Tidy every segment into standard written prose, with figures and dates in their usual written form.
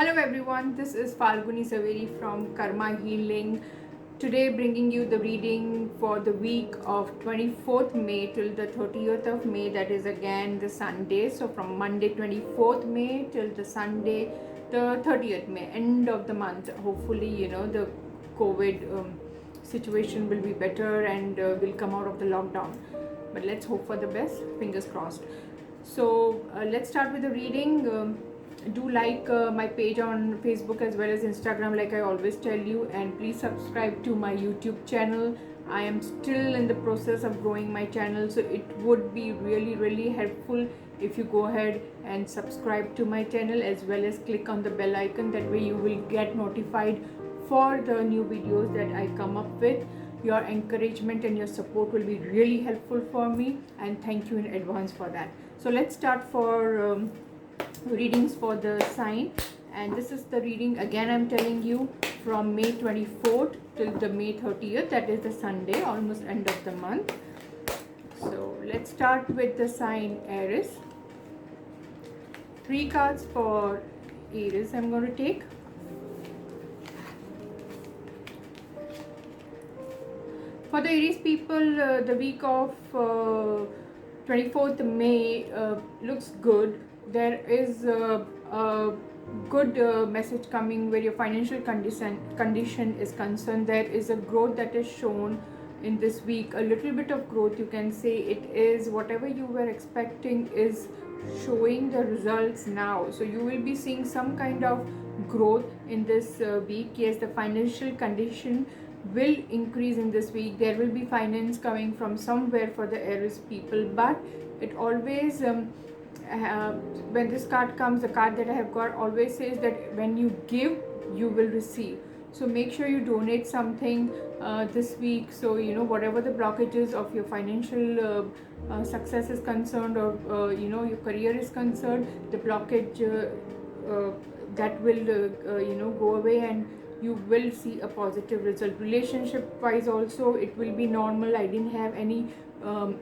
Hello everyone, this is Falguni Saveri from Karma Healing. Today bringing you the reading for the week of 24th May till the 30th of May, that is again the Sunday. So from Monday 24th May till the Sunday the 30th May, end of the month. Hopefully, the COVID situation will be better and we'll come out of the lockdown. But let's hope for the best, fingers crossed. So let's start with the reading. Do like my page on Facebook as well as Instagram, like I always tell you, and please subscribe to my YouTube channel. I am still in the process of growing my channel, so it would be really helpful if you go ahead and subscribe to my channel as well as click on the bell icon. That way you will get notified for the new videos that I come up with. Your encouragement and your support will be really helpful for me, and thank you in advance for that. So let's start for readings for the sign, and this is the reading again. I'm telling you from May 24th till the May 30th, that is the Sunday, almost end of the month. So let's start with the sign Aries. 3 cards for Aries I'm going to take. For the Aries people, the week of 24th May looks good. There is a good message coming where your financial condition is concerned. There is a growth that is shown in this week, a little bit of growth, you can say. It is whatever you were expecting is showing the results now. So you will be seeing some kind of growth in this week. Yes, the financial condition will increase in this week. There will be finance coming from somewhere for the Aries people, but it always when this card comes, the card that I have got always says that when you give, you will receive. So make sure you donate something this week. So whatever the blockages of your financial success is concerned, or your career is concerned, the blockage that will go away, and you will see a positive result. Relationship wise also, it will be normal. I didn't have any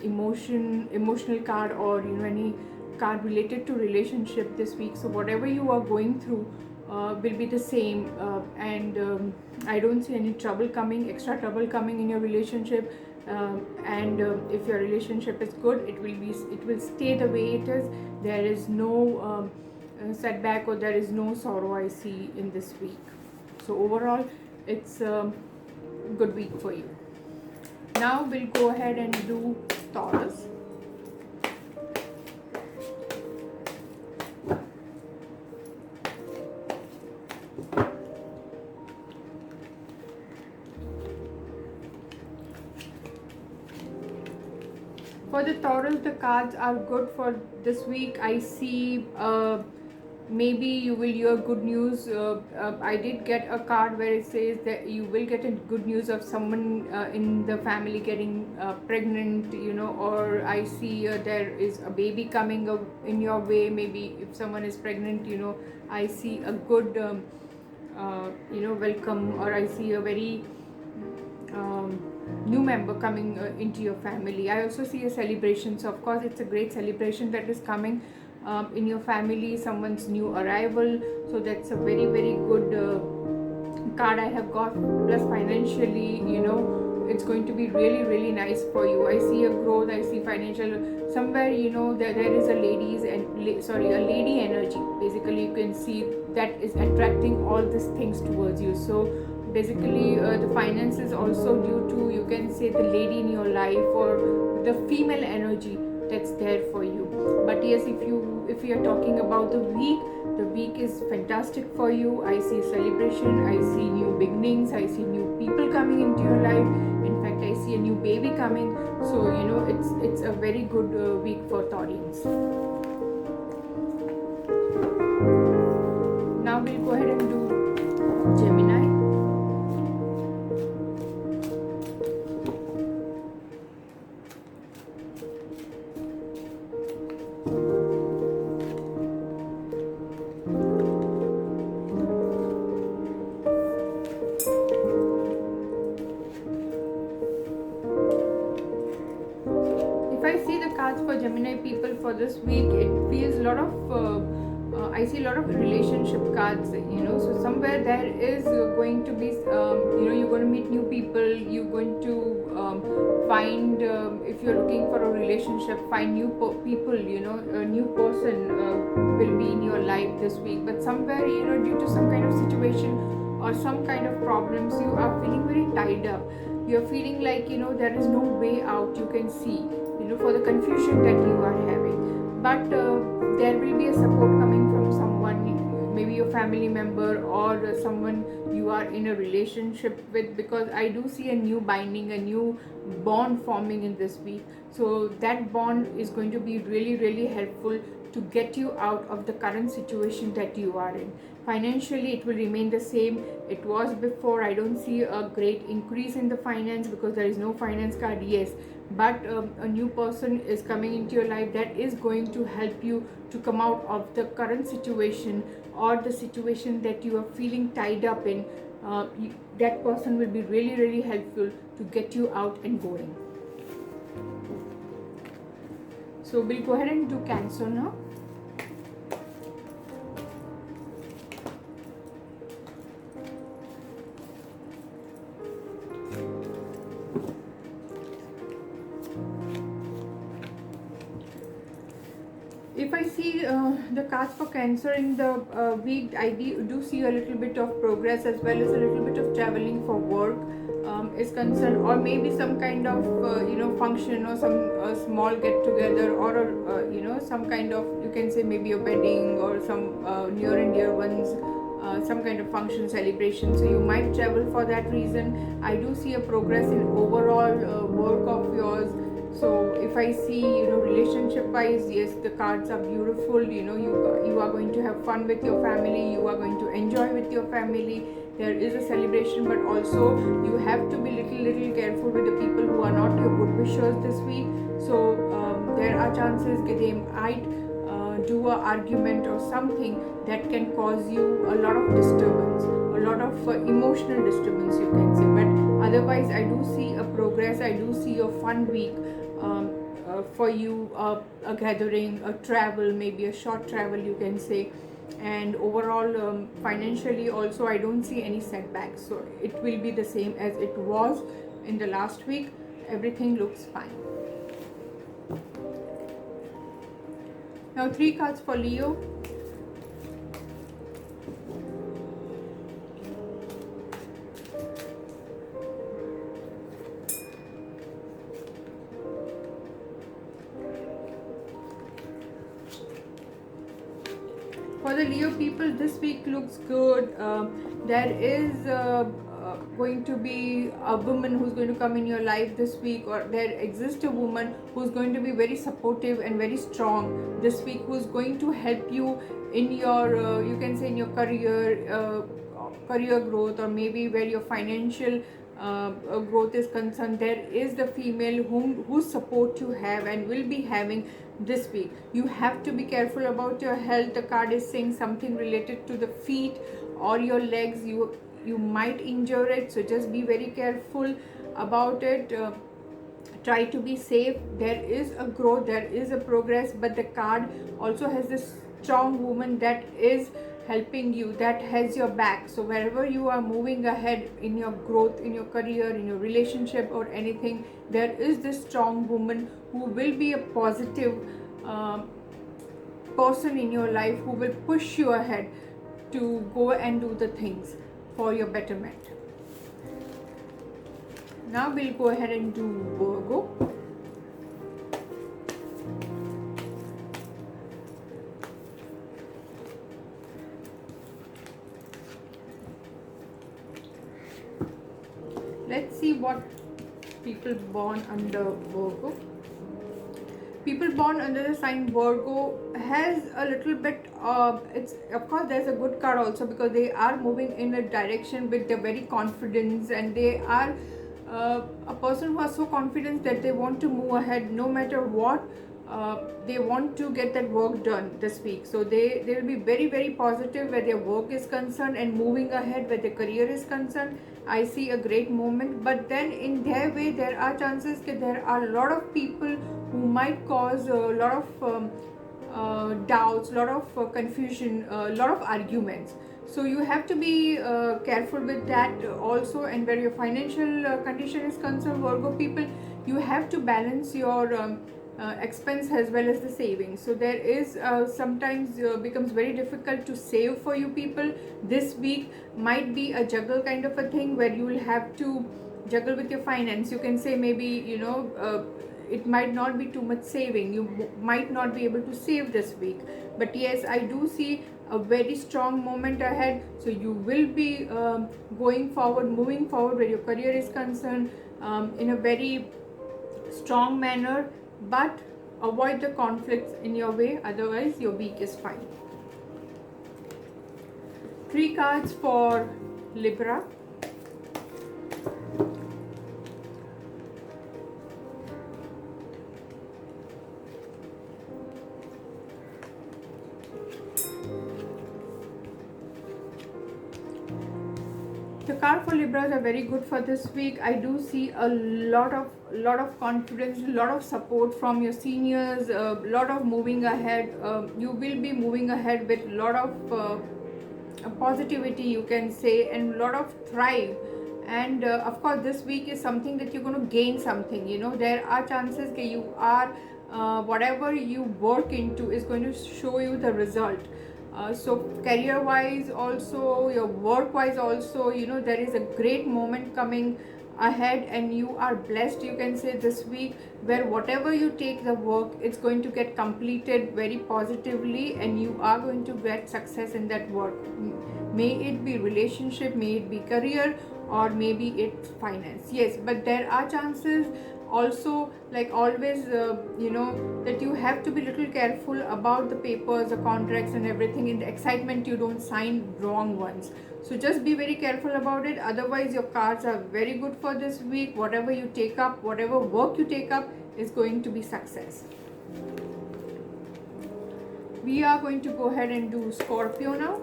emotional card or any card related to relationship this week. So whatever you are going through will be the same, and I don't see any extra trouble coming in your relationship. And if your relationship is good, it will stay the way it is. There is no setback, or there is no sorrow I see in this week. So overall, it's a good week for you. Now we'll go ahead and do Taurus. For the Taurus, the cards are good for this week. I see maybe you will hear good news. I did get a card where it says that you will get a good news of someone in the family getting pregnant, or I see there is a baby coming in your way. Maybe if someone is pregnant, I see a good welcome, or I see a very new member coming into your family. I also see a celebration. So of course it's a great celebration that is coming in your family, someone's new arrival. So that's a very good card I have got. Plus financially, it's going to be really nice for you. I see a growth, I see financial somewhere. There is a a lady energy. Basically you can see that is attracting all these things towards you. So basically the finance is also due to, you can say, the lady in your life, or the female energy that's there for you. But yes, if you are talking about the week is fantastic for you. I see celebration, I see new beginnings, I see new people coming into your life. In fact, I see a new baby coming. So it's a very good week for Taurians. Now we'll go ahead and do Gemini. If I see the cards for Gemini people for this week, it feels a lot of I see a lot of relationship cards, so somewhere there is going to be, you're going to meet new people, you're going to find, if you're looking for a relationship, find new people, a new person will be in your life this week. But somewhere, due to some kind of situation or some kind of problems, you are feeling very tied up. You're feeling like, there is no way out you can see, for the confusion that you are having. But there will be a support coming from someone, maybe your family member or someone you are in a relationship with, because I do see a new binding, a new bond forming in this week. So that bond is going to be really, really helpful to get you out of the current situation that you are in. Financially, it will remain the same it was before. I don't see a great increase in the finance because there is no finance card, yes, but a new person is coming into your life that is going to help you to come out of the current situation or the situation that you are feeling tied up in. That person will be really, really helpful to get you out and going. So we'll go ahead and do Cancer now. If I see the cards for Cancer in the week, I do see a little bit of progress as well as a little bit of traveling for work is concerned, or maybe some kind of function or some small get together, or some kind of, you can say maybe a wedding or some near and dear ones, some kind of function celebration. So you might travel for that reason. I do see a progress in overall work of yours. So if I see, relationship wise, yes, the cards are beautiful. You are going to have fun with your family, you are going to enjoy with your family. There is a celebration, but also you have to be little careful with the people who are not your good wishers this week. So there are chances that they might do a argument or something that can cause you a lot of disturbance, a lot of emotional disturbance, you can say. But otherwise, I do see a progress. I do see a fun week for you, a gathering, a travel, maybe a short travel, you can say. And overall, financially also, I don't see any setbacks. So it will be the same as it was in the last week. Everything looks fine. Now 3 cards for Leo. For the Leo people, this week looks good. There is going to be a woman who's going to come in your life this week, or there exists a woman who's going to be very supportive and very strong this week, who's going to help you in your, you can say, in your career growth, or maybe where your financial growth is concerned. There is the female whose support you have and will be having this week. You have to be careful about your health. The card is saying something related to the feet or your legs. You might injure it, so just be very careful about it. Try to be safe. There is a growth, there is a progress, but the card also has this strong woman that is helping you, that has your back. So wherever you are moving ahead in your growth, in your career, in your relationship or anything, there is this strong woman who will be a positive person in your life, who will push you ahead to go and do the things for your betterment. Now we'll go ahead and do Virgo. Let's see what people born under Virgo. People born under the sign Virgo has a little bit it's, of course, there's a good card also, because they are moving in a direction with their very confidence, and they are a person who are so confident that they want to move ahead no matter what. They want to get that work done this week. So they will be very, very positive where their work is concerned, and moving ahead where their career is concerned. I see a great moment, but then in their way there are chances that there are a lot of people who might cause a lot of doubts, lot of confusion, lot of arguments. So you have to be careful with that also. And where your financial condition is concerned, Virgo people, you have to balance your expense as well as the savings. So there is sometimes becomes very difficult to save for you people. This week might be a juggle kind of a thing where you will have to juggle with your finance. You can say maybe, it might not be too much saving. You might not be able to save this week, but yes, I do see a very strong moment ahead. So you will be going forward, moving forward where your career is concerned, in a very strong manner, but avoid the conflicts in your way, otherwise your week is fine. 3 cards for Libra. The card for Libras are very good for this week. I do see a lot of confidence, a lot of support from your seniors, a lot of moving ahead. You will be moving ahead with a lot of positivity, you can say, and a lot of thrive. And of course, this week is something that you're going to gain something. There are chances that you are whatever you work into is going to show you the result. So career wise also, your work wise also, there is a great moment coming ahead, and you are blessed, you can say, this week, where whatever you take the work, it's going to get completed very positively, and you are going to get success in that work. May it be relationship, may it be career, or maybe it's finance. Yes, but there are chances also, like always, that you have to be little careful about the papers, the contracts and everything. In the excitement, you don't sign wrong ones. So just be very careful about it. Otherwise, your cards are very good for this week. Whatever you take up, whatever work you take up, is going to be success. We are going to go ahead and do Scorpio now.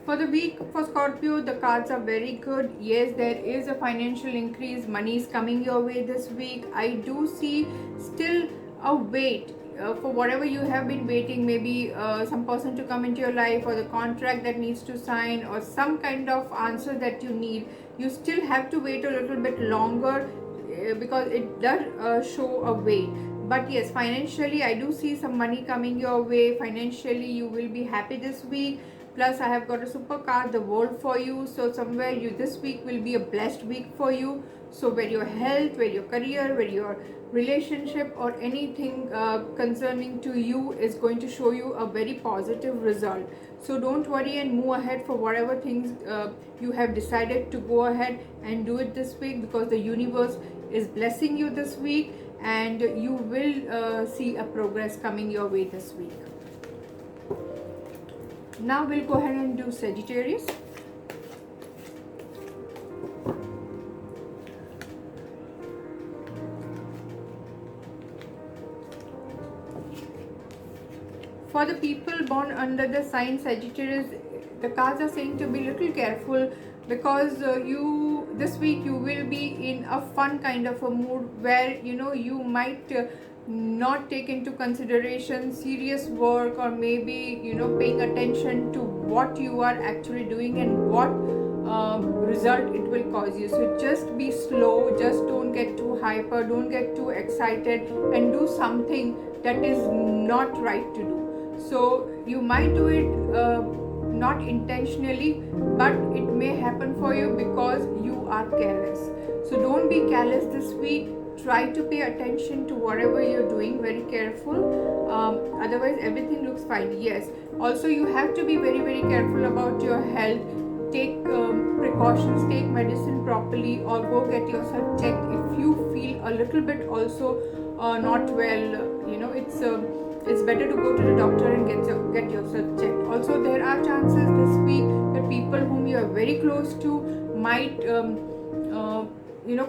For the week for Scorpio, the cards are very good. Yes, there is a financial increase. Money is coming your way this week. I do see still a wait for whatever you have been waiting. Maybe some person to come into your life, or the contract that needs to sign, or some kind of answer that you need. You still have to wait a little bit longer because it does show a wait. But yes, financially, I do see some money coming your way. Financially, you will be happy this week. Plus, I have got a super card, the World, for you. So somewhere this week will be a blessed week for you. So where your health, where your career, where your relationship, or anything concerning to you is going to show you a very positive result. So don't worry and move ahead for whatever things you have decided to go ahead and do it this week, because the universe is blessing you this week, and you will see a progress coming your way this week. Now we'll go ahead and do Sagittarius. For the people born under the sign Sagittarius, the cards are saying to be little careful, because this week you will be in a fun kind of a mood where you might not take into consideration serious work, or maybe paying attention to what you are actually doing and what result it will cause you. So just be slow, just don't get too hyper, don't get too excited, and do something that is not right to do. So you might do it not intentionally, but it may happen for you because you are careless. So don't be careless this week. Try to pay attention to whatever you're doing, very careful. Otherwise everything looks fine. Yes, also you have to be very, very careful about your health. Take precautions, take medicine properly, or go get yourself checked if you feel a little bit also not well. It's better to go to the doctor and get yourself checked. Also, there are chances this week that people whom you are very close to might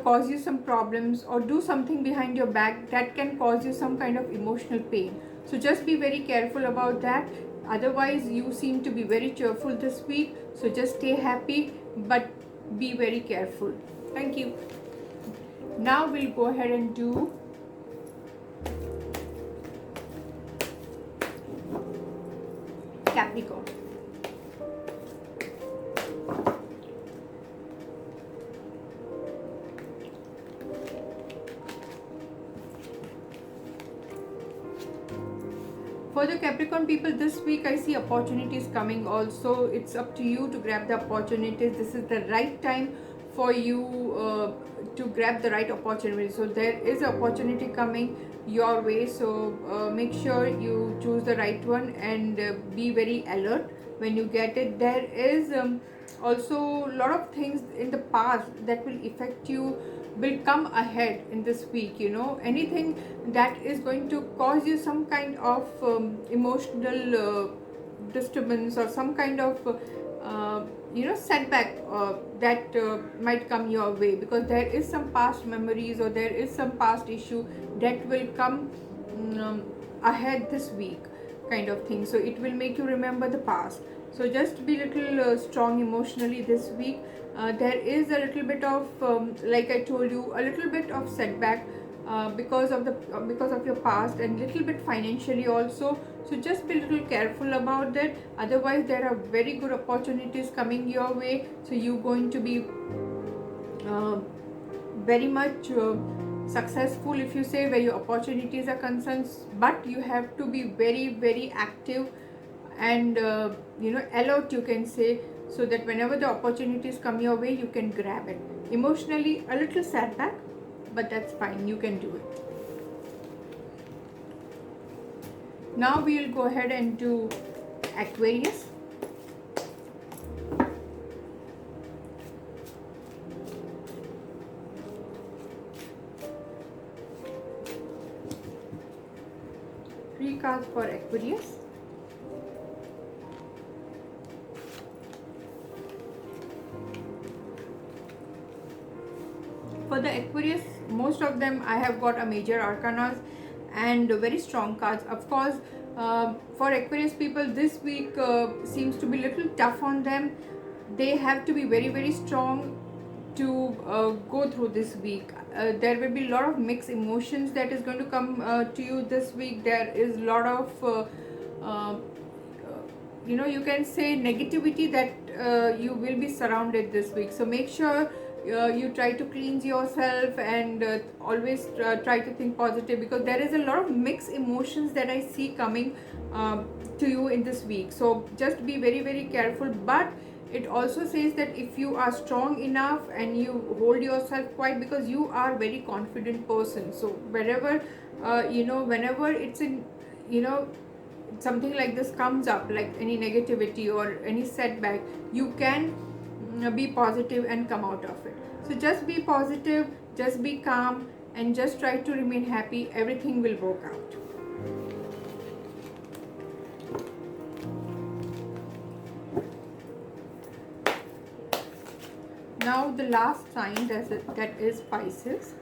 cause you some problems, or do something behind your back that can cause you some kind of emotional pain. So just be very careful about that. Otherwise, you seem to be very cheerful this week. So just stay happy, but be very careful. Thank you. Now we'll go ahead and do Capricorn. For the Capricorn people, this week I see opportunities coming also. It's up to you to grab the opportunities. This is the right time for you to grab the right opportunity. So there is an opportunity coming your way. So make sure you choose the right one and be very alert when you get it. There is also a lot of things in the past that will affect you will come ahead in this week. Anything that is going to cause you some kind of emotional disturbance or some kind of setback that might come your way, because there is some past memories or there is some past issue that will come ahead this week, kind of thing. So it will make you remember the past. So just be little strong emotionally this week. There is a little bit of like I told you, a little bit of setback because of your past, and little bit financially also. So just be a little careful about that. Otherwise, there are very good opportunities coming your way. So you're going to be very much successful, if you say, where your opportunities are concerned. But you have to be very, very active and alert, you can say, so that whenever the opportunities come your way, you can grab it. Emotionally, a little setback, but that's fine, you can do it. Now we'll go ahead and do Aquarius. Three cards for Aquarius. For the Aquarius, most of them I have got a major arcanas and very strong cards. Of course, for Aquarius people, this week seems to be a little tough on them. They have to be very, very strong to go through this week. There will be a lot of mixed emotions that is going to come to you this week. There is a lot of you can say negativity that you will be surrounded this week. So make sure you try to cleanse yourself and always try to think positive, because there is a lot of mixed emotions that I see coming to you in this week. So just be very, very careful. But it also says that if you are strong enough and you hold yourself quiet, because you are very confident person, so wherever whenever it's in something like this comes up, like any negativity or any setback, you can be positive and come out of it. So just be positive, just be calm, and just try to remain happy. Everything will work out. Now the last sign, that is Pisces.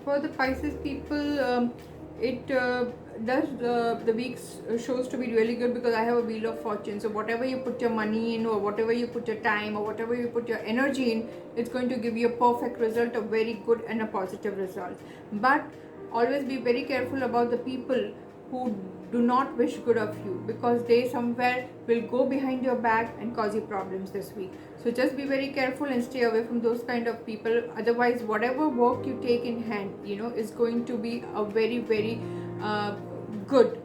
For the Pisces people, it does the week shows to be really good, because I have a wheel of fortune. So whatever you put your money in, or whatever you put your time, or whatever you put your energy in, it's going to give you a perfect result, a very good and a positive result. But always be very careful about the people who do not wish good of you, because they somewhere will go behind your back and cause you problems this week. So just be very careful and stay away from those kind of people. Otherwise, whatever work you take in hand, is going to be a very, very good.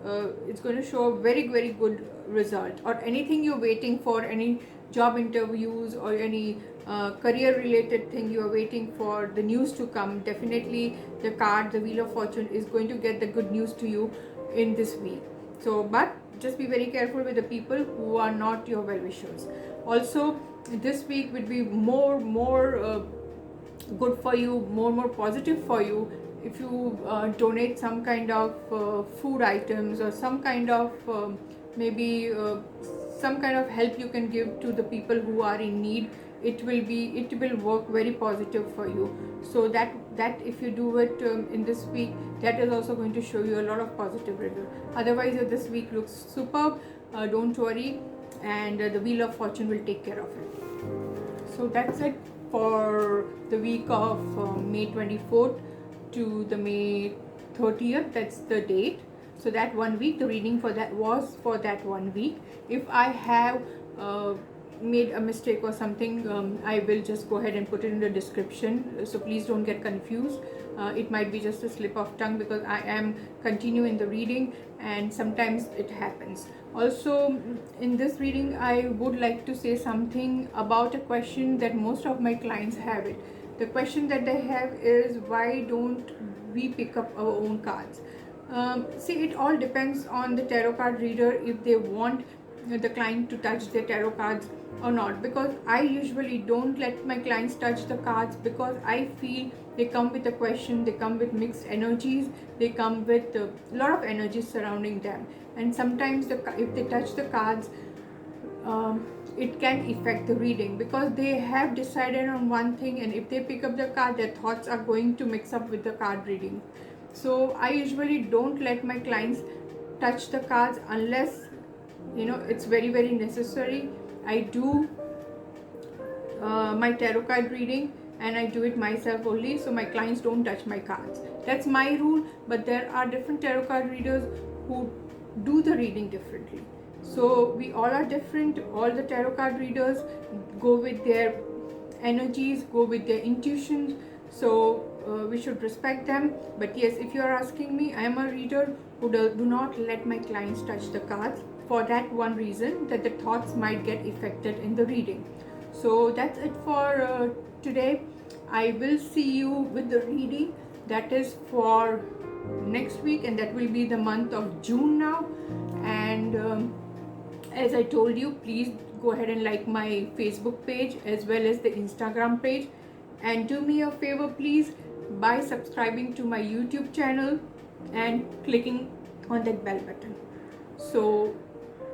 It's going to show a very, very good result. Or anything you're waiting for, any job interviews or any career related thing you are waiting for the news to come, definitely the wheel of fortune is going to get the good news to you in this week. So but just be very careful with the people who are not your well-wishers. Also, this week will be more good for you, more positive for you if you donate some kind of food items or some kind of maybe some kind of help you can give to the people who are in need, it will work very positive for you. So that if you do it in this week, that is also going to show you a lot of positive result. Otherwise, if this week looks superb, don't worry, and the wheel of fortune will take care of it. So that's it for the week of May 24th to the May 30th. That's the date. So that 1 week, the reading for that was for that 1 week. If I have made a mistake or something, I will just go ahead and put it in the description, so please don't get confused. It might be just a slip of tongue because I am continuing the reading and sometimes it happens. Also, in this reading I would like to say something about a question that most of my clients have. It the question that they have is, why don't we pick up our own cards? See, it all depends on the tarot card reader if they want the client to touch their tarot cards or not, because I usually don't let my clients touch the cards, because I feel they come with a question, they come with mixed energies, they come with a lot of energies surrounding them, and sometimes if they touch the cards, it can affect the reading, because they have decided on one thing, and if they pick up the card, their thoughts are going to mix up with the card reading. So I usually don't let my clients touch the cards unless it's very, very necessary. I do my tarot card reading and I do it myself only, so my clients don't touch my cards. That's my rule, but there are different tarot card readers who do the reading differently. So we all are different. All the tarot card readers go with their energies, go with their intuitions, so we should respect them. But yes, if you are asking me, I am a reader who do not let my clients touch the cards, for that one reason, that the thoughts might get affected in the reading. So that's it for today. I will see you with the reading that is for next week, and that will be the month of June now. And as I told you, please go ahead and like my Facebook page as well as the Instagram page, and do me a favor please by subscribing to my YouTube channel and clicking on that bell button. So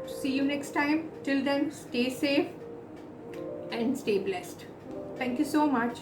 see you next time. Till then, stay safe and stay blessed. Thank you so much.